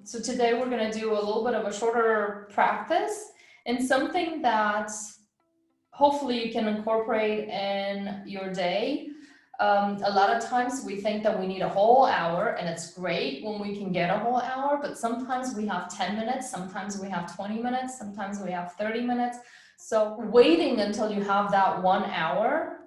So today we're going to do a little bit of a shorter practice and something that hopefully you can incorporate in your day. A lot of times we think that we need a whole hour, and it's great when we can get a whole hour, but sometimes we have 10 minutes, sometimes we have 20 minutes, sometimes we have 30 minutes. So waiting until you have that 1 hour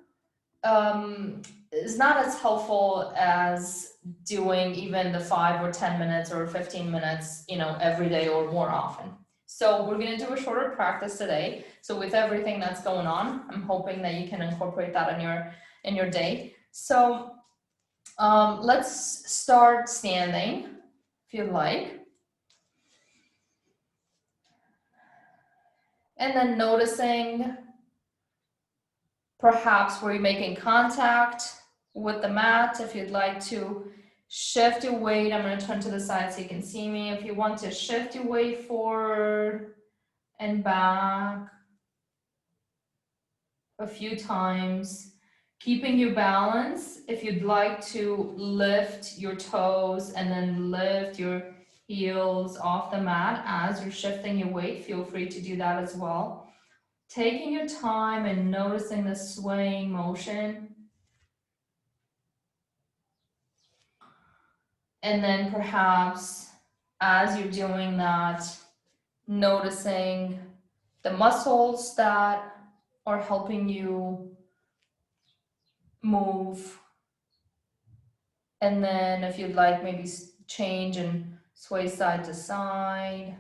is not as helpful as doing even the 5 or 10 minutes or 15 minutes, every day or more often. So we're going to do a shorter practice today. So with everything that's going on, I'm hoping that you can incorporate that in your day. So let's start standing, if you like. And then noticing perhaps where you're making contact with the mat. If you'd like to shift your weight, I'm going to turn to the side so you can see me. If you want to shift your weight forward and back a few times, keeping your balance. If you'd like to lift your toes and then lift your heels off the mat as you're shifting your weight, feel free to do that as well. Taking your time and noticing the swaying motion. And then perhaps as you're doing that, noticing the muscles that are helping you move. And then if you'd like, maybe change and sway side to side.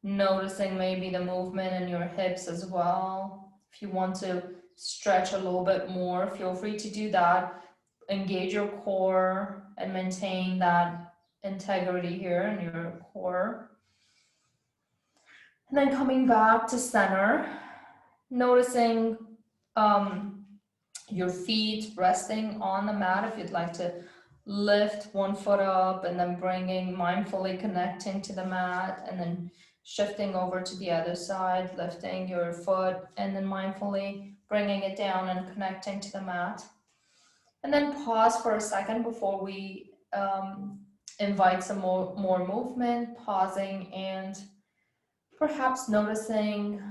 Noticing maybe the movement in your hips as well. If you want to stretch a little bit more, feel free to do that. Engage your core and maintain that integrity here in your core. And then coming back to center, noticing your feet resting on the mat. If you'd like to lift one foot up and then mindfully connecting to the mat, and then shifting over to the other side, lifting your foot and then mindfully bringing it down and connecting to the mat. And then pause for a second before we invite some more movement, pausing and perhaps noticing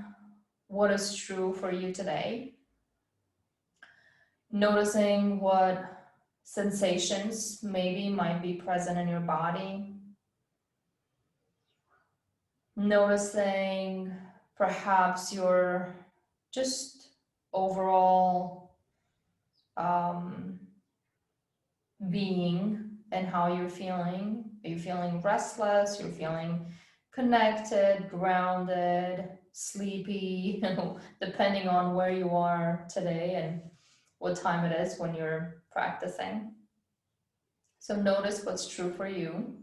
what is true for you today. Noticing what sensations maybe might be present in your body. Noticing perhaps your just overall being and how you're feeling. Are you feeling restless? You're feeling connected, grounded, sleepy, depending on where you are today and what time it is when you're practicing. So notice what's true for you.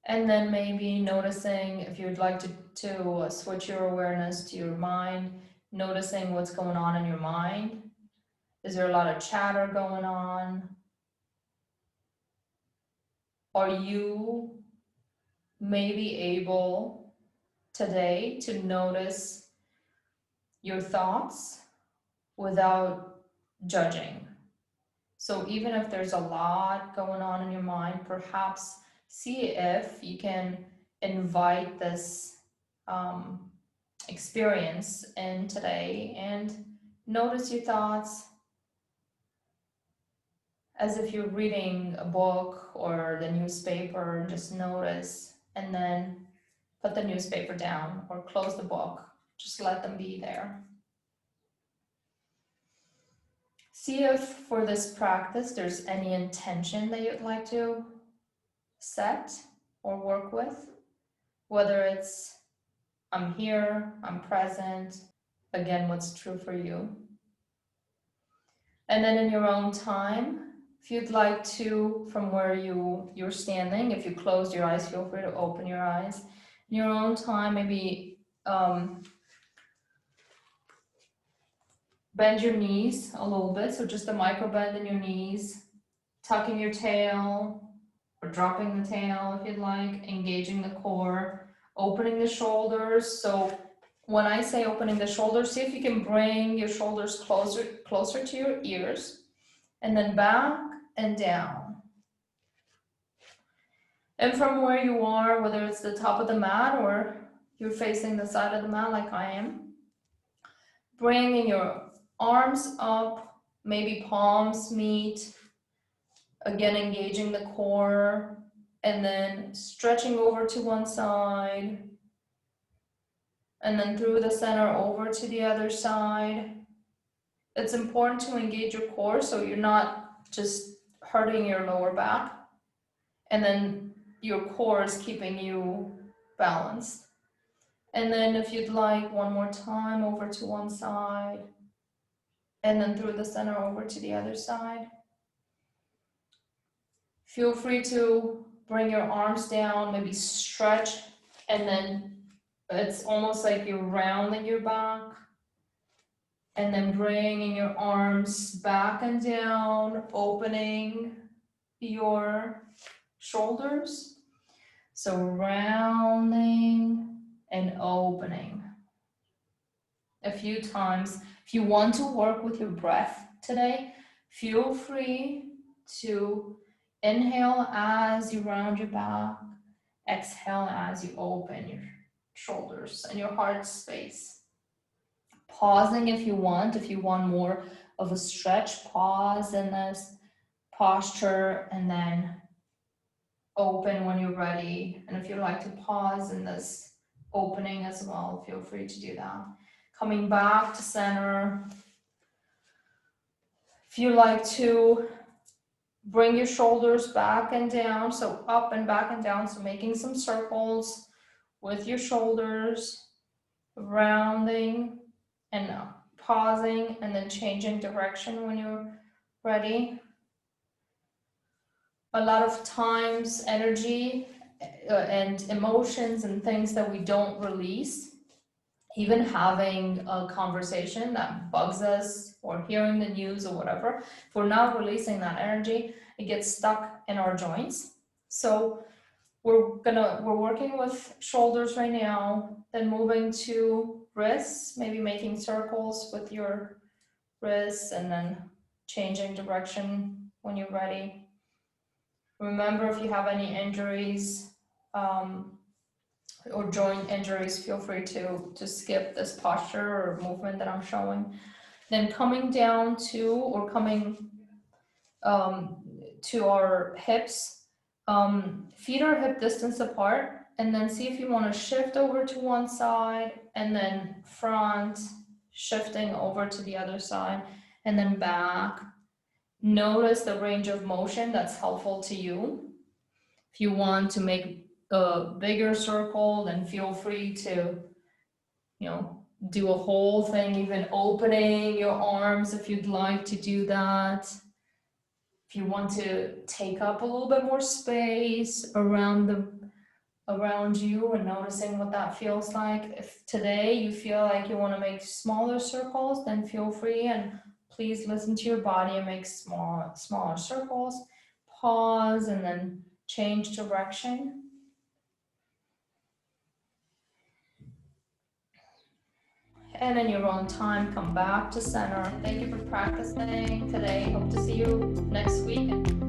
And then maybe noticing if you'd like to switch your awareness to your mind, noticing what's going on in your mind. Is there a lot of chatter going on? Are you maybe able today to notice your thoughts without judging? So even if there's a lot going on in your mind, perhaps see if you can invite this experience in today and notice your thoughts as if you're reading a book or the newspaper. Just notice and then put the newspaper down or close the book. Just let them be there. See if for this practice there's any intention that you'd like to set or work with, whether it's I'm here, I'm present, again, what's true for you. And then in your own time, if you'd like to, from where you're standing, if you close your eyes, feel free to open your eyes. In your own time, maybe bend your knees a little bit, so just a micro bend in your knees, tucking your tail or dropping the tail if you'd like, engaging the core, opening the shoulders. So when I say opening the shoulders, see if you can bring your shoulders closer to your ears, and then back and down. And from where you are, whether it's the top of the mat or you're facing the side of the mat like I am, bringing your arms up, maybe palms meet, again engaging the core, and then stretching over to one side, and then through the center over to the other side. It's important to engage your core so you're not just hurting your lower back, and then your core is keeping you balanced. And then if you'd like, one more time over to one side, and then through the center over to the other side. Feel free to bring your arms down, maybe stretch, and then it's almost like you're rounding your back. And then bringing your arms back and down, opening your shoulders. So rounding and opening a few times. If you want to work with your breath today, feel free to inhale as you round your back, exhale as you open your shoulders and your heart space. Pausing if you want more of a stretch, pause in this posture and then open when you're ready. And if you like to pause in this opening as well, feel free to do that. Coming back to center. If you like to bring your shoulders back and down, so up and back and down, so making some circles with your shoulders, rounding and pausing, and then changing direction when you're ready. A lot of times energy and emotions and things that we don't release, even having a conversation that bugs us or hearing the news or whatever, if we're not releasing that energy, it gets stuck in our joints. So we're working with shoulders right now, then moving to wrists, maybe making circles with your wrists and then changing direction when you're ready. Remember, if you have any injuries or joint injuries, feel free to skip this posture or movement that I'm showing. Then coming down to, or coming to our hips, feet are hip distance apart, and then see if you want to shift over to one side and then front, shifting over to the other side and then back. Notice the range of motion that's helpful to you. If you want to make a bigger circle, then feel free to, do a whole thing, even opening your arms if you'd like to do that. If you want to take up a little bit more space around you and noticing what that feels like. If today you feel like you want to make smaller circles, then feel free, and please listen to your body and make smaller circles. Pause and then change direction. And in your own time, come back to center. Thank you for practicing today. Hope to see you next week.